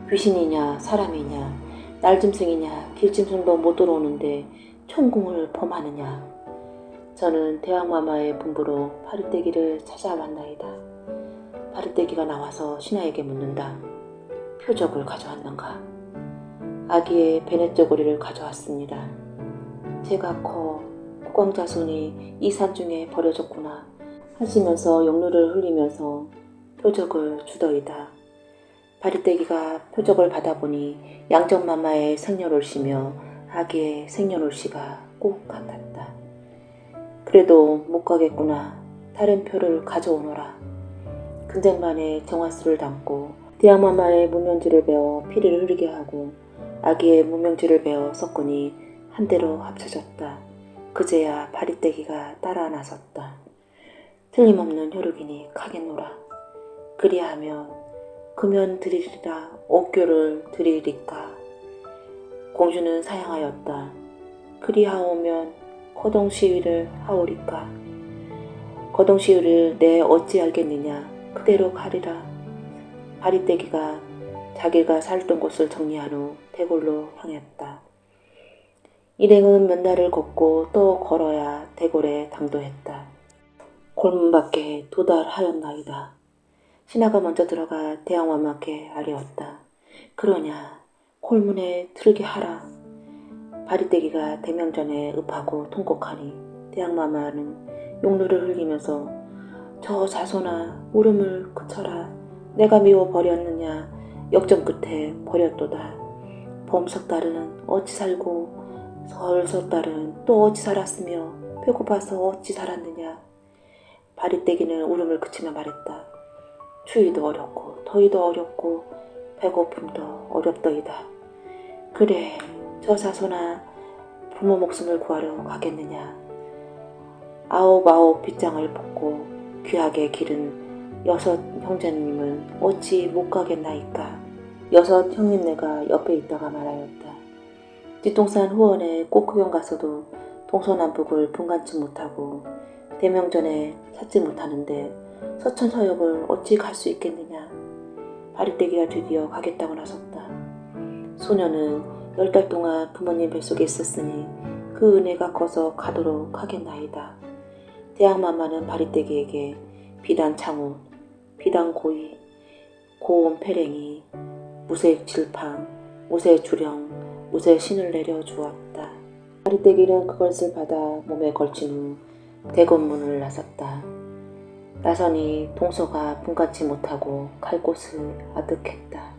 S1: 귀신이냐 사람이냐 날짐승이냐 길짐승도 못 들어오는데 천궁을 범하느냐. 저는 대왕마마의 분부로 바리떼기를 찾아왔나이다. 바리떼기가 나와서 신하에게 묻는다. 표적을 가져왔는가? 아기의 베넷저고리를 가져왔습니다. 제가 커 국왕자손이 이 산중에 버려졌구나 하시면서 영루를 흘리면서 표적을 주더이다. 바리떼기가 표적을 받아보니 양전마마의 생년월시며 아기의 생년월시가 꼭 같았다. 그래도 못 가겠구나. 다른 표를 가져오너라. 근쟁반에 정화수를 담고 대왕마마의 무명지를 베어 피를 흐르게 하고 아기의 무명지를 베어 섞으니 한 대로 합쳐졌다. 그제야 바리떼기가 따라 나섰다. 틀림없는 혈육이니 가겠노라. 그리하면 금연 드리리라 옥교를 드리리까. 공주는 사양하였다. 그리하오면 거동시위를 하오리까. 거동시위를 내 어찌 알겠느냐. 그대로 가리라. 바리떼기가 자기가 살던 곳을 정리한 후 대궐로 향했다. 일행은 몇 날을 걷고 또 걸어야 대궐에 당도했다. 골문 밖에 도달하였나이다. 신하가 먼저 들어가 대왕마마께 아뢰었다. 그러냐, 골문에 들게 하라. 바리떼기가 대명전에 읍하고 통곡하니 대왕마마는 용루를 흘리면서 저 자손아 울음을 그쳐라. 내가 미워 버렸느냐 역전 끝에 버렸도다. 범석달은 어찌 살고 설석달은 또 어찌 살았으며 배고파서 어찌 살았느냐. 바리떼기는 울음을 그치며 말했다. 추위도 어렵고 더위도 어렵고 배고픔도 어렵더이다. 그래 저 자손아 부모 목숨을 구하러 가겠느냐. 아홉 빗장을 벗고 귀하게 기른 6 형제님은 어찌 못 가겠나이까. 6 형님네가 옆에 있다가 말하였다. 뒷동산 후원에 꽃구경 가서도 동서남북을 분간치 못하고 대명전에 찾지 못하는데 서천서역을 어찌 갈 수 있겠느냐. 바리떼기가 드디어 가겠다고 나섰다. 소녀는 10달 동안 부모님 뱃속에 있었으니 그 은혜가 커서 가도록 하겠나이다. 대왕마마는 바리떼기에게 비단 창우, 비단 고이, 고온 패랭이, 무색 질팡, 무색 주령, 무색 신을 내려주었다. 바리떼기는 그것을 받아 몸에 걸친 후 대궐문을 나섰다. 나선이 동서가 분간치 못하고 갈 곳을 아득했다.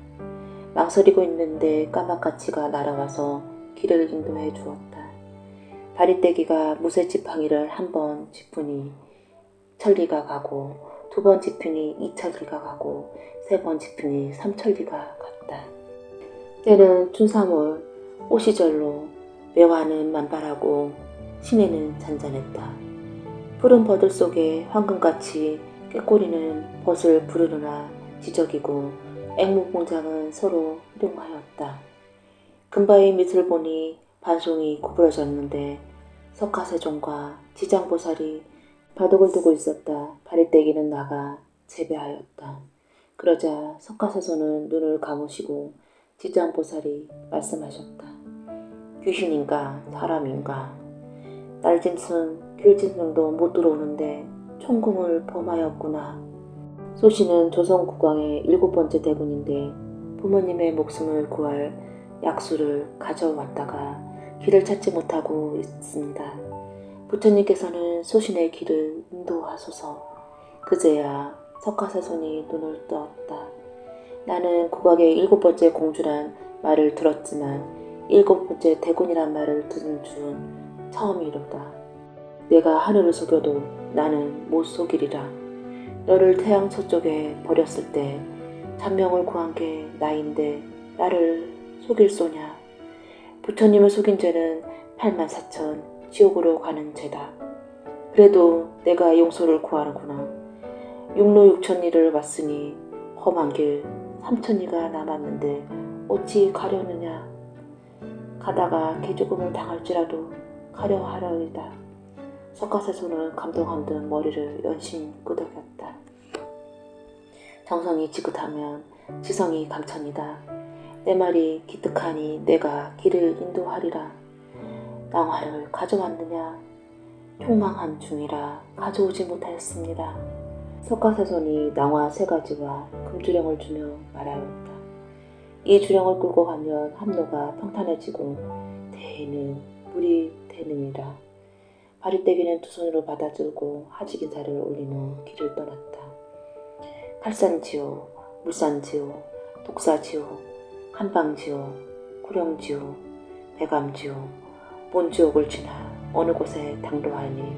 S1: 망설이고 있는데 까마까치가 날아와서 길을 인도해 주었다. 바리떼기가 무쇠지팡이를 한 번 짚으니 천리가 가고 2번 짚으니 2천리가 가고 3번 짚으니 3천리가 갔다. 때는 춘삼월 오시절로 매화는 만발하고 시내는 잔잔했다. 푸른 버들 속에 황금같이 꾀꼬리는 벗을 부르르나 지저귀고 앵무공장은 서로 룡하였다. 금바의 밑을 보니 반송이 구부러졌는데 석가세종과 지장보살이 바둑을 두고 있었다. 바리떼기는 나가 재배하였다. 그러자 석가세손은 눈을 감으시고 지장보살이 말씀하셨다. 귀신인가 사람인가. 날짐승 귤짐승도 못 들어오는데 총궁을 범하였구나. 소씨는 조선국왕의 7번째 대군인데 부모님의 목숨을 구할 약수를 가져왔다가 길을 찾지 못하고 있습니다. 부처님께서는 소신의 길을 인도하소서. 그제야 석가세손이 눈을 떴다. 나는 국왕의 7번째 공주란 말을 들었지만 7번째 대군이란 말을 들은 줄은 처음이로다. 내가 하늘을 속여도 나는 못 속이리라. 너를 태양 서쪽에 버렸을 때 천명을 구한 게 나인데 나를 속일 소냐. 부처님을 속인 죄는 84,000 지옥으로 가는 죄다. 그래도 내가 용서를 구하는구나. 육로 6천리를 왔으니 험한 길 3천리가 남았는데 어찌 가려느냐. 가다가 개죽음을 당할지라도 가려 하려이다. 석가세손은 감동한 듯 머리를 연신 끄덕였다. 정성이 지긋하면 지성이 강천이다. 내 말이 기특하니 내가 길을 인도하리라. 낭화를 가져왔느냐. 총망한 중이라 가져오지 못하였습니다. 석가세손이 낭화 3가지와 금주령을 주며 말하였다. 이 주령을 끌고 가면 함로가 평탄해지고 대해는 물이 되느니라. 바리떼기는 2 손으로 받아들고 하직 인사를 올린 후 길을 떠났다. 칼산지옥, 물산지옥, 독사지옥, 한방지옥, 구령지옥, 배감지옥, 본지옥을 지나 어느 곳에 당도하니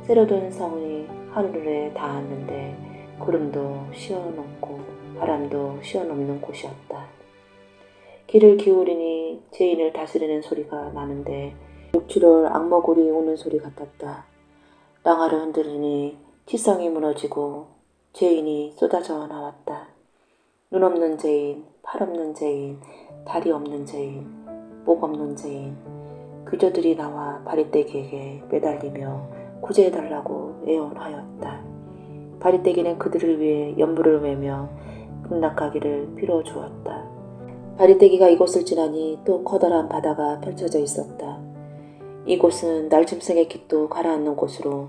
S1: 세려둔 성이 하늘에 닿았는데 구름도 쉬어넘고 바람도 쉬어넘는 곳이었다. 귀를 기울이니 죄인을 다스리는 소리가 나는데 육출을 악먹울이 우는 소리 같았다. 낭화를 흔들리니 치성이 무너지고 죄인이 쏟아져 나왔다. 눈 없는 죄인, 팔 없는 죄인, 다리 없는 죄인, 목 없는 죄인. 귀저들이 나와 바리떼기에게 매달리며 구제해달라고 애원하였다. 바리떼기는 그들을 위해 연불을 매며 극락하기를 빌어주었다. 바리떼기가 이곳을 지나니 또 커다란 바다가 펼쳐져 있었다. 이곳은 날짐승의 깃도 가라앉는 곳으로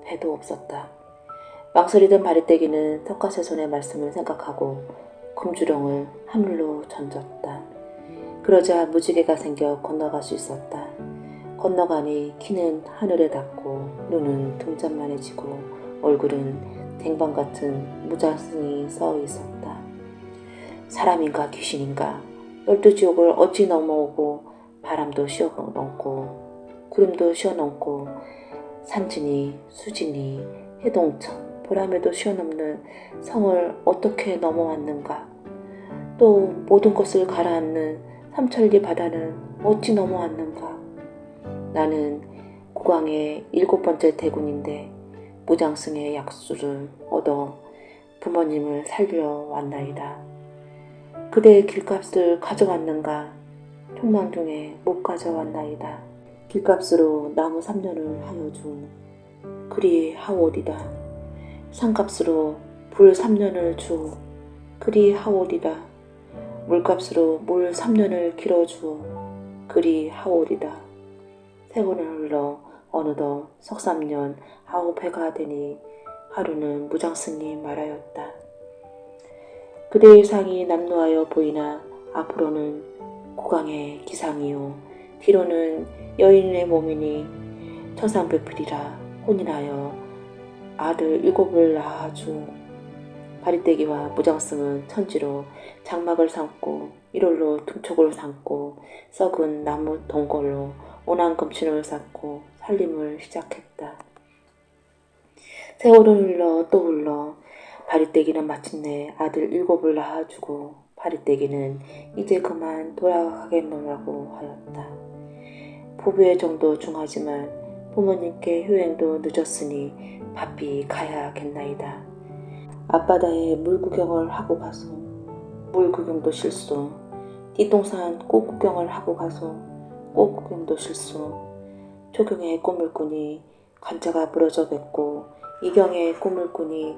S1: 배도 없었다. 망설이던 바리떼기는 텃밭의 말씀을 생각하고 금주령을 하늘로 던졌다. 그러자 무지개가 생겨 건너갈 수 있었다. 건너가니 키는 하늘에 닿고 눈은 등잔만해지고 얼굴은 댕방 같은 무장승이 서 있었다. 사람인가 귀신인가 12지옥을 어찌 넘어오고 바람도 쉬어넘고 구름도 쉬어넘고 산진이 수진이 해동천 보람에도 쉬어넘는 성을 어떻게 넘어왔는가. 또 모든 것을 가라앉는 삼천리 바다는 어찌 넘어왔는가. 나는 국왕의 7번째 대군인데 무장승의 약수를 얻어 부모님을 살려왔나이다. 그대의 길값을 가져왔는가. 총망중에 못 가져왔나이다. 길값으로 나무 3년을 하여 주 그리 하오리다. 산값으로 불 3년을 주 그리 하오리다. 물값으로 물 3년을 길어주 그리 하오리다. 세월은 흘러 어느덧 석3년 9해가 되니 하루는 무장승이 말하였다. 그대의 상이 남루하여 보이나 앞으로는 국왕의 기상이요 뒤로는 여인의 몸이니 천상배필이라 혼인하여 아들 7을 낳아주. 바리떼기와 무장승은 천지로 장막을 삼고 일월로 등촉을 삼고 썩은 나무 동걸로 오난금친을 쌓고 살림을 시작했다. 세월은 흘러 또 흘러 바리떼기는 마침내 아들 7을 낳아주고 바리떼기는 이제 그만 돌아가겠노라고 하였다. 부부의 정도 중하지만 부모님께 효행도 늦었으니 바삐 가야겠나이다. 앞바다에 물구경을 하고 가서 물구경도 실수, 뒷동산 꽃구경을 하고 가서 꽃구경도 실수, 초경에 꿈을 꾸니 관자가 부러져 뱉고 이경에 꿈을 꾸니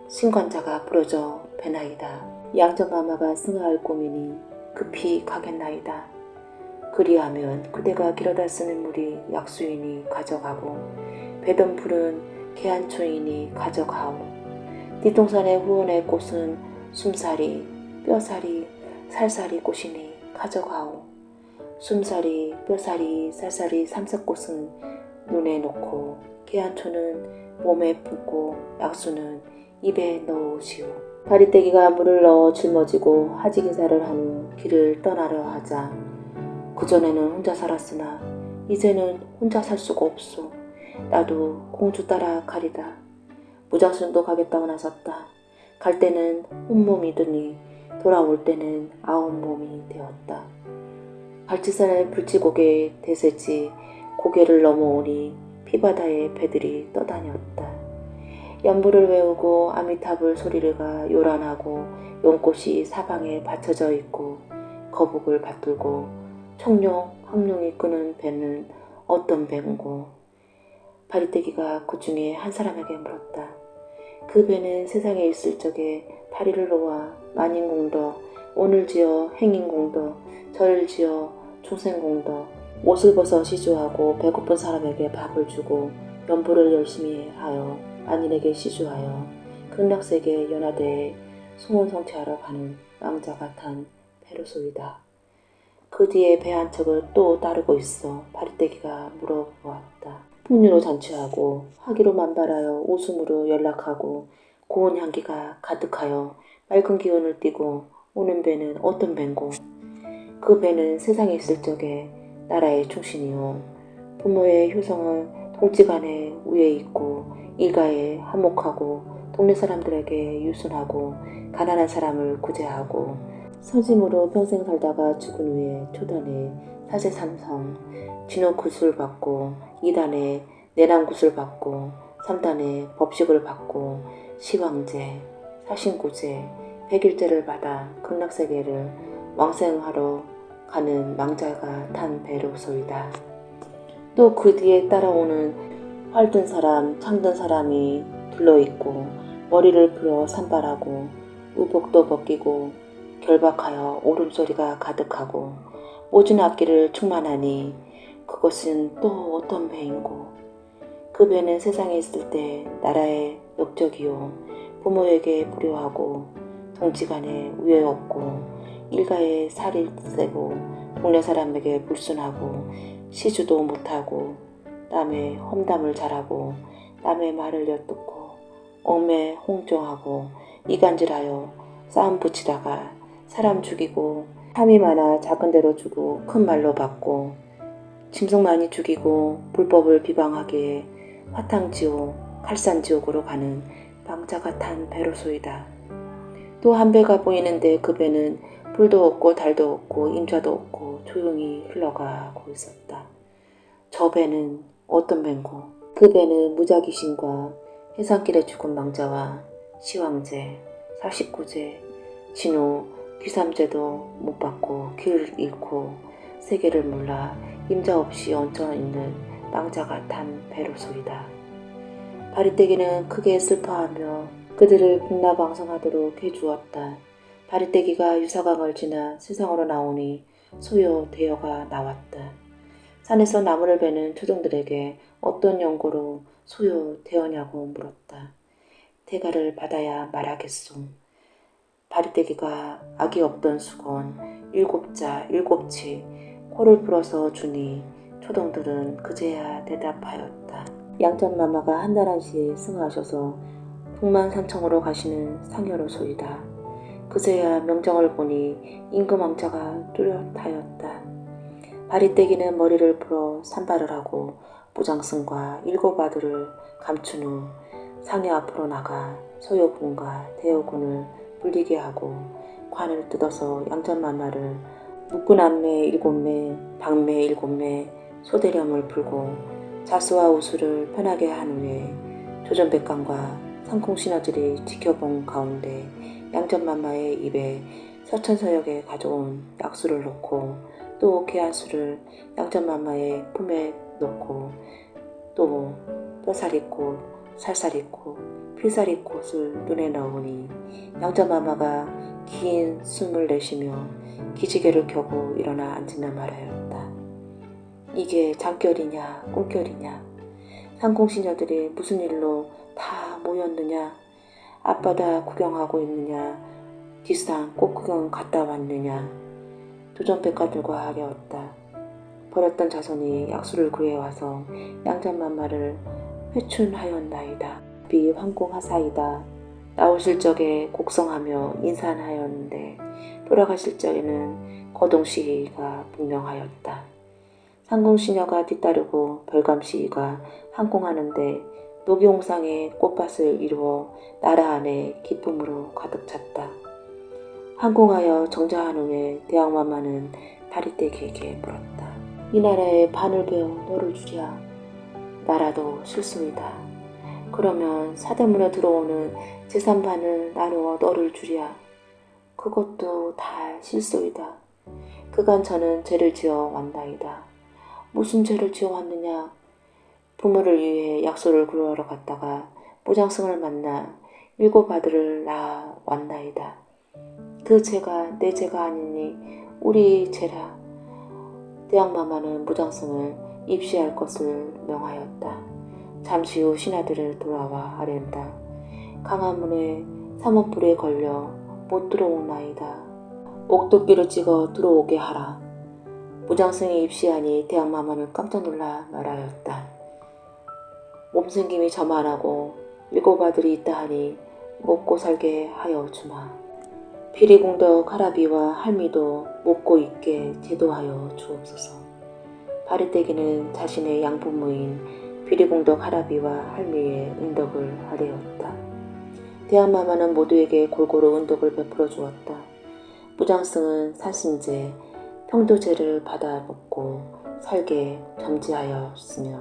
S1: 신관자가 부러져 배나이다. 양정가마가 승하할 꿈이니 급히 가겠나이다. 그리하면 그대가 길어다 쓰는 물이 약수인이 가져가고 배던 풀은 개안초인이 가져가오. 뒷동산의 후원의 꽃은 숨살이, 뼈살이, 살살이 꽃이니 가져가오. 숨살이, 뼈살이, 살살이 삼색꽃은 눈에 놓고 개안초는 몸에 품고 약수는 입에 넣으시오. 바리떼기가 물을 넣어 짊어지고 하직인사를 한 후 길을 떠나려 하자 그전에는 혼자 살았으나 이제는 혼자 살 수가 없소. 나도 공주 따라 가리다. 무장승도 가겠다고 나섰다. 갈 때는 온몸이더니 돌아올 때는 9몸이 되었다. 갈치산의 불치고개 대세지 고개를 넘어오니 피바다에 배들이 떠다녔다. 연불을 외우고 아미타불 소리가 요란하고 연꽃이 사방에 받쳐져 있고 거북을 받들고 청룡, 황룡이 끄는 배는 어떤 배인고. 바리떼기가 그 중에 한 사람에게 물었다. 그 배는 세상에 있을 적에 다리를 놓아 만인공덕, 오늘 지어 행인공덕, 절을 지어 중생공덕, 옷을 벗어 시주하고 배고픈 사람에게 밥을 주고 연보를 열심히 하여 만인에게 시주하여 극락세계 연화대에 송원성취하러 가는 왕자가 탄 배로소이다. 그 뒤에 배 한 척을 또 따르고 있어 바리떼기가 물어보았다. 풍류로 잔치하고 화기로 만발하여 웃음으로 연락하고 고운 향기가 가득하여 맑은 기운을 띠고 오는 배는 어떤 배인고. 그 배는 세상에 있을 적에 나라의 충신이요 부모의 효성을 동지간에 위에 있고 일가에 한몫하고 동네 사람들에게 유순하고 가난한 사람을 구제하고 서짐으로 평생 살다가 죽은 후에 초단에 사제삼성 진호굿을 받고 2단에 내남굿을 받고 3단에 법식을 받고 시황제, 사신구제, 백일제를 받아 극락세계를 왕생하러 가는 망자가 탄 배로소이다. 또 그 뒤에 따라오는 활든 사람, 창든 사람이 둘러있고 머리를 풀어 산발하고 의복도 벗기고 결박하여 오름소리가 가득하고 모진 악기를 충만하니 그것은 또 어떤 배인고. 그 배는 세상에 있을 때 나라의 역적이요 부모에게 불효하고 동지간에 우애 없고 일가에 살이 세고 동네 사람에게 불순하고 시주도 못하고 남의 험담을 잘하고 남의 말을 엿듣고 엄에 홍종하고 이간질하여 싸움 붙이다가 사람 죽이고 탐이 많아 작은 데로 주고 큰 말로 받고 짐승 많이 죽이고 불법을 비방하기에 화탕지옥 칼산지옥으로 가는 망자가 탄 배로소이다. 또 한 배가 보이는데 그 배는 불도 없고 달도 없고 임자도 없고 조용히 흘러가고 있었다. 저 배는 어떤 배인고? 그 배는 무자귀신과 해산길에 죽은 망자와 시황제, 사십구제, 진호, 귀삼제도 못 받고 길을 잃고 세계를 몰라 임자 없이 얹혀있는 망자가 탄 배로소이다. 바리떼기는 크게 슬퍼하며 그들을 국나방성하도록 해주었다. 바리떼기가 유사강을 지나 세상으로 나오니 소요 대여가 나왔다. 산에서 나무를 베는 초종들에게 어떤 연고로 소요 대여냐고 물었다. 대가를 받아야 말하겠소. 바리떼기가 악이 없던 수건 7자 7치 코를 풀어서 주니 초동들은 그제야 대답하였다. 양전마마가 한 달 한시 승하셔서 북만산청으로 가시는 상여로소이다. 그제야 명정을 보니 임금왕자가 뚜렷하였다. 바리떼기는 머리를 풀어 산발을 하고 무장승과 7아들을 감춘 후 상여 앞으로 나가 소요군과 대여군을 불리게 하고 관을 뜯어서 양전마마를 묶은 안매 7매, 방매 7매, 소대령을 풀고 자수와 우수를 편하게 한 후에 조전백관과 상궁신하들이 지켜본 가운데 양전마마의 입에 서천서역에 가져온 약수를 넣고 또 개한수를 양전마마의 품에 넣고 또 뼈살이꽃, 살살이꽃, 필살이꽃을 눈에 넣으니 양전마마가 긴 숨을 내쉬며 기지개를 켜고 일어나 앉으며 말하였다. 이게 잠결이냐 꿈결이냐. 상궁신녀들이 무슨 일로 다 모였느냐. 앞바다 구경하고 있느냐. 뒷산 꽃구경 갔다 왔느냐. 조전백관들과 하려었다. 버렸던 자손이 약수를 구해와서 양전마마를 회춘하였나이다. 비 황궁하사이다. 나오실 적에 곡성하며 인사하였는데 돌아가실 적에는 거동시기가 분명하였다. 상궁시녀가 뒤따르고 별감시기가 항공하는데 노기홍상의 꽃밭을 이루어 나라 안에 기쁨으로 가득 찼다. 항공하여 정자한 후에 대왕마마는 바리떼기에게 물었다. 이 나라의 반을 베어 너를 주랴. 나라도 실소이다. 그러면 사대문에 들어오는 제3반을 나누어 너를 주랴. 그것도 다 실소이다. 그간 저는 죄를 지어 왔나이다. 무슨 죄를 지어 왔느냐. 부모를 위해 약소를 구하러 갔다가 무장승을 만나 7아들을 낳아 왔나이다. 그 죄가 내 죄가 아니니 우리 죄라. 대왕마마는 무장승을 입시할 것을 명하였다. 잠시 후 신하들을 돌아와 아랜다. 강화문에 삼원불에 걸려 못 들어오나이다. 옥도끼를 찍어 들어오게 하라. 무장승이 입시하니 대왕마마는 깜짝 놀라 말하였다. 몸생김이 저만하고 7아들이 있다 하니 먹고 살게 하여 주마. 피리궁덕 할아비와 할미도 먹고 있게 제도하여 주옵소서. 바리떼기는 자신의 양부모인 피리궁덕 할아비와 할미의 은덕을 아뢰었다. 대왕마마는 모두에게 골고루 은덕을 베풀어 주었다. 무장승은 살신제, 평도제를 받아 먹고 살게 점지하였으며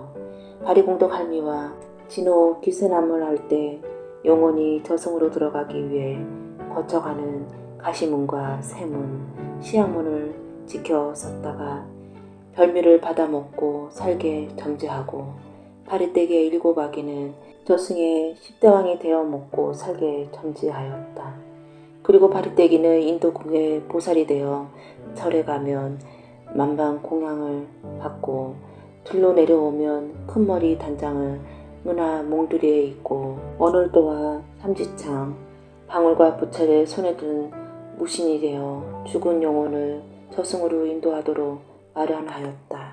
S1: 바리궁덕 할미와 진호 기세남을 할 때 영원히 저승으로 들어가기 위해 거쳐가는 가시문과 세문, 시양문을 지켜 섰다가 별미를 받아 먹고 살게 점지하고 바리떼기의 7아기는 저승의 10대왕이 되어 먹고 살게 점지하였다. 그리고 바리떼기는 인도궁의 보살이 되어 절에 가면 만방 공양을 받고 들로 내려오면 큰머리 단장을 누나 몽두리에 있고 언월도와 삼지창, 방울과 부채를 손에 든 무신이 되어 죽은 영혼을 저승으로 인도하도록 마련하였다.